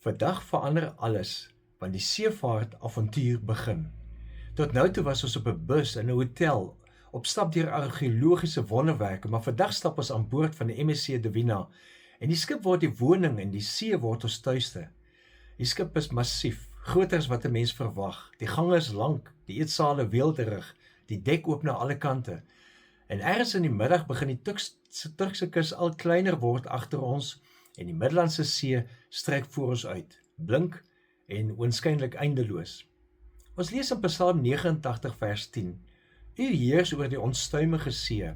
Vandag verander alles, want die seevaart-avontuur begin. Tot nou toe was ons op 'n bus in 'n hotel, op stap deur argeologiese wonderwerke, maar vandag stap ons aan boord van die MSC Divina en die skip word die woning en die see word ons tuiste. Die skip is massief, groter as wat 'n mens verwag. Die gange is lank, die eetsale weelderig, die dek oop na alle kante. En ergens in die middag begin die Turkse kus al kleiner word agter ons en die Middellandse See strek voor ons uit, blink en oënskynlik eindeloos. Ons lees in Psalm 89 vers 10: U heers oor die onstuimige see.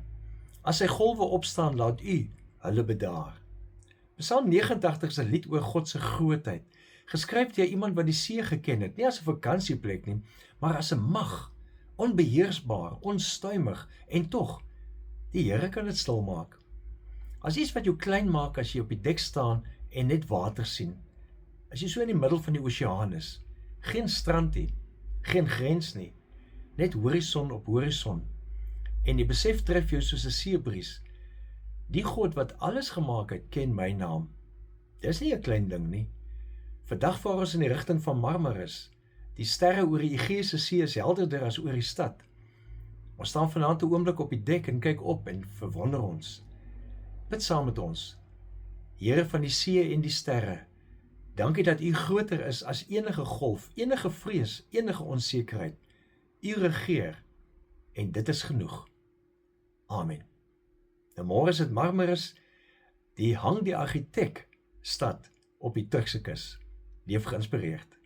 As sy golwe opstaan, laat u hulle bedaar. Psalm 89 is 'n lied oor God se grootheid, geskryf deur iemand wat die see geken het, nie as 'n vakansieplek nie, maar as 'n mag, onbeheersbaar, onstuimig en tog, die Here kan dit stil maak. As iets wat jou klein maak as jy op die dek staan en net water sien. As jy so in die middel van die oseaan is, geen strand nie, geen grens nie, net horison op horison. En die besef tref jou soos 'n seebries. Die God wat alles gemaak het, ken my naam. Dis nie 'n klein ding nie. Vandag vaar ons in die rigting van Marmaris. Die sterre oor die Egeese See is helderder as oor die stad. Ons staan vanaand 'n oomblik op die dek en kyk op en verwonder ons. Bid saam met ons. Here van die see en die sterre, dankie dat u groter is as enige golf, enige vrees, enige onsekerheid. U regeer en dit is genoeg. Amen. Nou môre is dit Marmaris, die hang die argitek stad op die Turkse kus. Leef geïnspireerd.